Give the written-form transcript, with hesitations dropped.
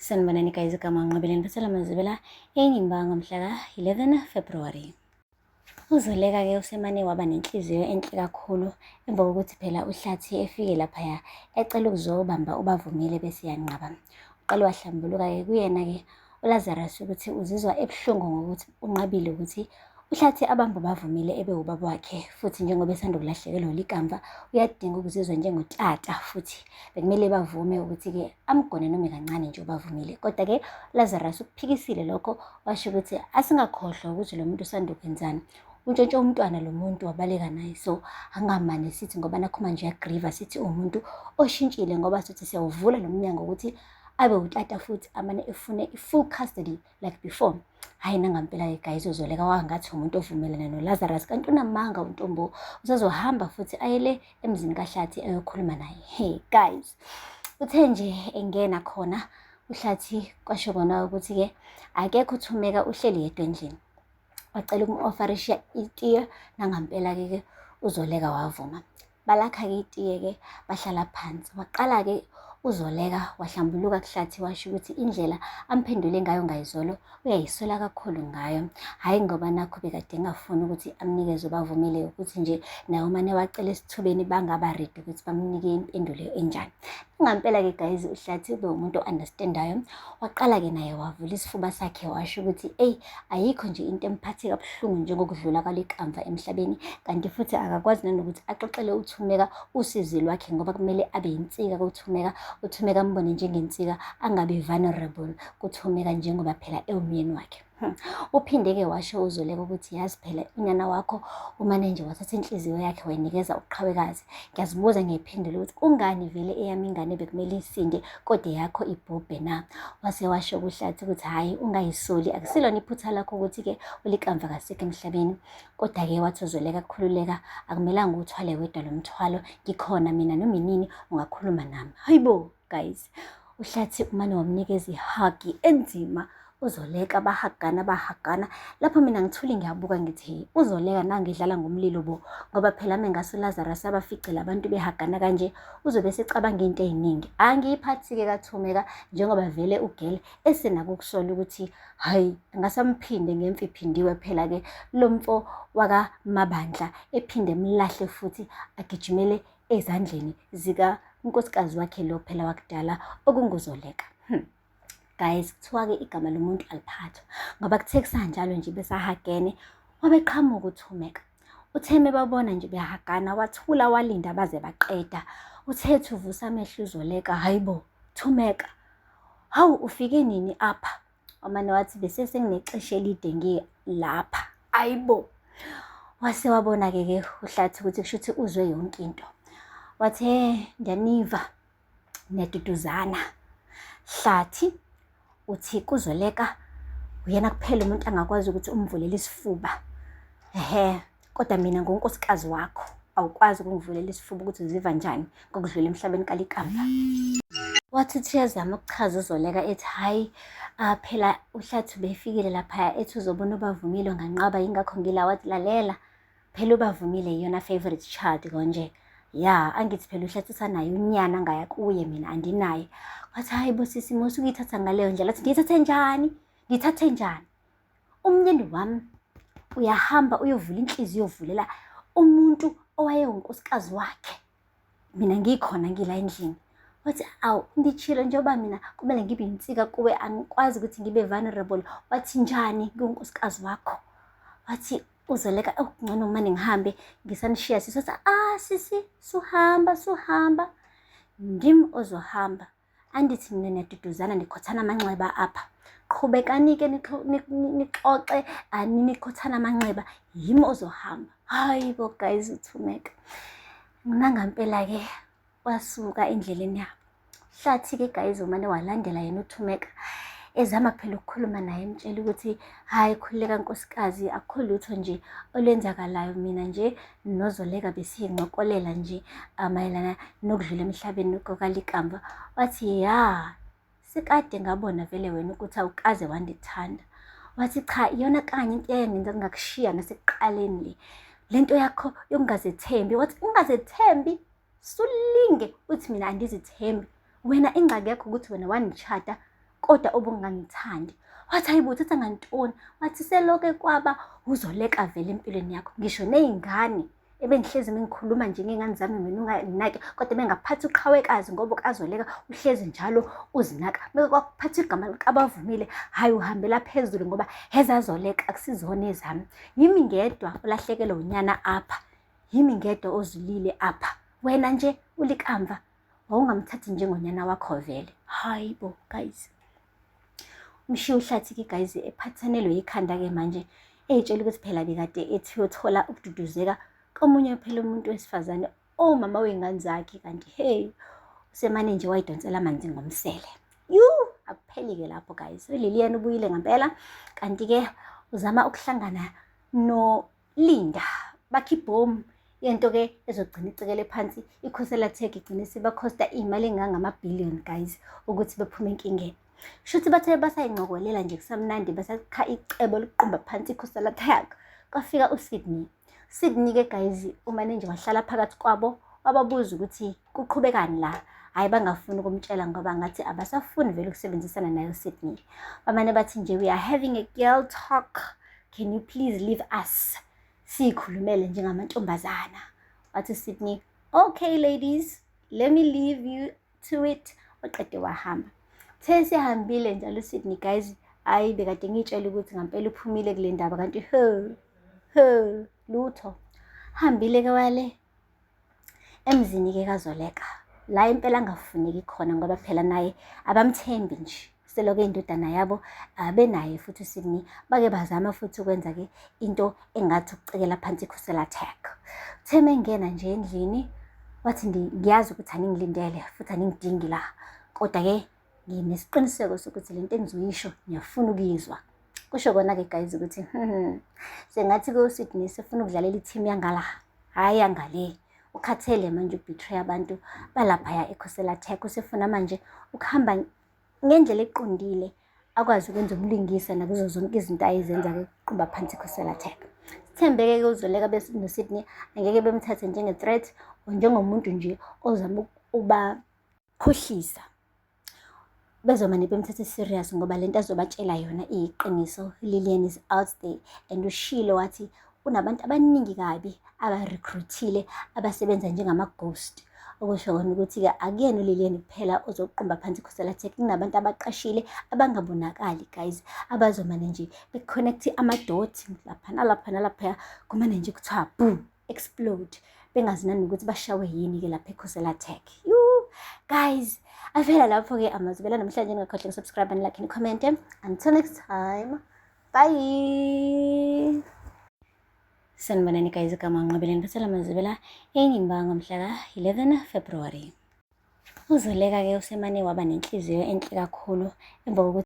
Sanibonani guys, igama ngiqabeleni bethela mazibela engimbanga mhla ka-11 February. UZoleka-ke usemane waba nenhliziyo enhle kakhulu emva kokuthi phela uHlathi efike laphaya ecela ukuzobamba uBavumile bese yanqaba. Uqale wahlambuluka-ke kuyena-ke uLazarus ukuthi uzizwa ebuhlungu ngokuthi unqabile ukuthi uHlathi abambe uBavumile ebe ubaba wakhe, futhi njengoba esanda ukulahlekelwa likamva uyadinga ukuzizwa njengotata, futhi bekumele bavume ukuthi-ke amgone noma kancane nje uBavumile. Kodwa-ke uLazarus ukuphikisile lokho, washo ukuthi asingakhohlwa ukuthi lo muntu usanda ukwenzani. Untshontshe umntwana lo muntu wabaleka naye, so angamane sithi ngoba nakho manje uyagriva sithi umuntu oshintshile, ngoba sithi siyawuvula lo mnyango ukuthi abe utata futhi amane efune i-full custody like before. Hayi nangampela-ke guys, uZoleka wangathi umuntu ovumelana noLazarus, kanti unamanga uNtombo, usazohamba futhi ayele emzini kaHlathi ayokhuluma naye. Hey guys, uthe nje engena khona uHlathi kwasho kona ukuthi-ke akekho uThumeka, uhleli yedwa endlini. Wacela ukum-ofarisha itiye, nangampela-ke uZoleka wavuma. Balakha-ke itiye-ke bahlala phansi. Waqala-ke uZoleka wahlambuluka kuHlathi, washo ukuthi indlela amphendule ngayo ngayizolo uyayisola kakhulu ngayo. Hhayi ngoba nakho bekade engafuni ukuthi amnikeze uBavumile, ukuthi nje naye umane wacela esithubeni bangaba ready ukuthi bamnike impendulo enjani. Ngampela-ke guys, uHlathi ube umuntu o-understand-ayo. Waqala-ke naye wavula isifuba sakhe, washo ukuthi ayikho nje into emphathe kabuhlungu njengokudlula kwale kamva emhlabeni, kanti futhi akakwazi nanokuthi axoxele uThumeka usizi lwakhe, ngoba kumele abe yinsika kuThumeka. uThumeka ambone njengensika, angabi vulnerable kuThumeka njengoba phela ewumyeni wakhe. Uphinde-ke washo uZoleka ukuthi yazi phela unyana wakho umane nje wathatha inhliziyo yakhe wayinikeza uqhawekazi. Ngiyazibuza ngiyiphendule ukuthi kungani vele eyami ingane bekumele isinde kodwa yakho ibhubhe na? Wase washo kuHlathi ukuthi hhayi ungayisoli, akusilona iphutha lakho ukuthi-ke ulikamva kasekho emhlabeni. Kodwa-ke wathi uZoleka khululeka, akumelanga uthwale wedwa lo mthwalo, ngikhona mina noma inini ungakhuluma nami. Hayibo guys, uHlathi umane wamnikeza ihagi enzima uZoleka, bahagana. Lapho mina ngithule ngiyabuka ngithi uZoleka nangidlala ngomlilo bo, ngoba phela mengase uLazarus abaficile abantu behagana kanje uzobe secabanga into eziningi. Angiyiphathi-ke kaThumeka njengoba vele ugele esenako ukusola ukuthi hayi ngasamphinde ngemfi iphindiwe phela-ke lo mfo wakaMabandla ephinde emlahle futhi agijimele ezandleni zika unkosikazi wakhe lo phela wakudala okunguZoleka. Guys, kuthiwa-ke igama lomuntu aliphathwa, ngoba kuthe kusanjalo nje besahagene wabeqhamuka uThumeka. Utheme babona nje behagana, wathula walinda baze baqeda. Uthe uvusa amehlo uZoleka, hayibo Thumeka, hawu ufike nini apha? Wamane wathi bese senginexesha elide ngilapha. Hayibo, wase wabona-ke uHlathi ukuthi kushuthi uzwe yonke into. Wathi ndiyaniva niyaduduzana. Hlathi uthi kuZoleka uyena kuphela umuntu angakwazi ukuthi umvulele isifuba. Kodwa mina ngonkosikazi wakho awukwazi ukungivulela isifuba ukuthi uziva njani ngokudlula emhlabeni kalikamva. Wathi uyazama ukuchaza uZoleka ethi hhayi phela uHlathi ubefikile laphaya ethi uzobona uBavumile nganqaba, yingakho ngila. Wathi lalela phela uBavumile iyona favorite child konje. Ya, angithi phela uHlathi usanayo unyana ngaya kuye, mina andinaye. Wathi hayibo sisi, musuke uyithatha ngaleyo ndlela. Athi ngithathe njani? Umyeni wami uyahamba uyovula inhliziyo, uvulela umuntu owayewunkosikazi wakhe, mina ngikhona ngila endlini. Wathi awu ngitshilo njengoba mina kumele ngibe insika kuwe, angikwazi ukuthi ngibe vulnerable. Wathi njani kunkosikazi wakho? Wathi uZoleka ngcono kumane ngihambe ngisanishiya sisi. Wathi sisi suhamba, ngimi ozohamba. Andithi mina niyaduduzana nikhothana amanxeba apha, qhubekani-ke nixoxe, nikhothana amanxeba, yimi ozohamba. Hayibo guys, uThumeka nangampela-ke wasuka endleleni yabo. Hlathi-ke guys umane walandela yena uThumeka, ezama phela ukukhuluma naye, emtshela ukuthi hhayi khululeka nkosikazi, akukho lutho nje olwenzakalayo, mina nje noZoleka besiyincokolela nje mayelana nokudlula emhlabeni kokalikamva. Wathi ya, sekade ngabona vele wena ukuthi awukaze wandithanda. Wathi cha, iyona kanye into eyangenza ngakushiya nasekuqaleni le nto yakho yokungazethembi. Wathi ungazethembi, sulinge uthi mina andizithembi. Wena ingxaki yakho ukuthi wena wanishada kodwa ubungangithandi. Wathi hayibo uthatha ngantoni? Wathi seloke kwaba uZoleka vele empilweni yakho. Ngisho ney'ngane ebengihlezi mengikhuluma nje ngey'ngane zami mina unganginaki, kodwa bengaphathi uqhawekazi ngoba ukaZoleka uhlezi njalo uzinaka. Meke kwakuphatha igama likabavumile, hhayi uhambela phezulu ngoba ezaZoleka akusizona ezami. Yimi ngedwa ulahlekelwe unyana apha, yimi ngedwa ozulile apha. Wena nje ulikamva, wawungamthathi njengonyana wakho vele. Hayibo guys, umshiya uHlathi-ke guys ephathanelwe ikhanda-ke manje, ey'tshela ukuthi phela bekade ethi uyothola ukududuzeka komunye phela umuntu wesifazane omama wey'ngane zakhe, kanti hey usemane nje wayidonsela amanzi ngomsele. Akupheli-ke lapho guys. uLilian ubuyile ngampela, kanti-ke uzama ukuhlangana noLinda bakhe ibhomu yento-ke ezogcina icekele phansi iKhoselathek, igcine sibakhosta iy'mali ey'ngangamabhiliyoni guys ukuthi bephume enkingeni. Shuthi bathe basayincokolela nje kusamnandi, basakha icebo lokuqumba phansi iKhoselathek. Kwafika uSydney-ke guys umane nje wahlala phakathi kwabo, wababuza ukuthi kuqhubekani la. Hhayi bangafuni ukumtshela ngoba ngathi abasafuni vele ukusebenzisana naye uSydney. Bamane bathi nje, we are having a girl talk, can you please leave us siyikhulumele njengamantombazana. Wathi uSydney, okay ladies, let me leave you to it. Waqede wahamba. Sesihambile njalo uSydney guys, hayi bekade ngitshela ukuthi ngampela uphumile kule ndaba, kanti lutho. Hambile-ke wale emzini-ke kaZoleka, la impela angafuneki khona ngoba phela naye abamthembi nje. Seloke indodana yabo abenaye futhi uSydney, bake bazama futhi ukwenza-ke into engathi ukucekela phansi iKhoselathek. Uthe mengena nje endlini wathi ngiyazi ukuthi aningilindele futhi aningidingi la, kodwa-ke nginesiqiniseko sokuthi lento engizoyisho ngiyafuna ukuyizwa. Kusho kona-ke guys ukuthi sengathi-ke uSydney sefuna ukudlalela ithimu yangala, hhayi yangale. Ukhathele manje ubetray abantu balaphaya eKhoselathek. Usefuna manje ukuhamba ngendlela eqondile, akwazi ukwenza ubulungisa nakuzo zonke izinto ayizenza-ke ukuqumba phansi iKhoselathek. Sithembe-ke uZoleka noSydney angeke bemthathe njenge-threat or njengomuntu nje ozama ukubakhohlisa. Bezomane bemthathe serious ngoba lento azobatshela yona iyiqiniso. Lilian is out there and ushilo wathi unabantu abaningi kabi abarecruitile abasebenza njengama-ghost. Okusho kona ukuthi-ke akuyena uLilian kuphela ozoqumba phansi iKhoselathek, kunabantu abaqashile abangabonakali guys, abazomane nje be-connect ama-dot lapha nalapha nalaphaya, kumane nje kuthiwa boom, explode, bengazi nanokuthi bashawe yini-ke lapha eKhoselathek. Guys, avela lapho-ke amazwi namhlanje. Ningakhohlwa ukusubscribe and like and comment. Until next time, bye. Sanibonani guys, igama ngiNqobeleni Baselamazibela, enyimbanga ngomhla ka-11 February. uZoleka-ke usemane waba nenhliziyo enhle kakhulu emva kokuthi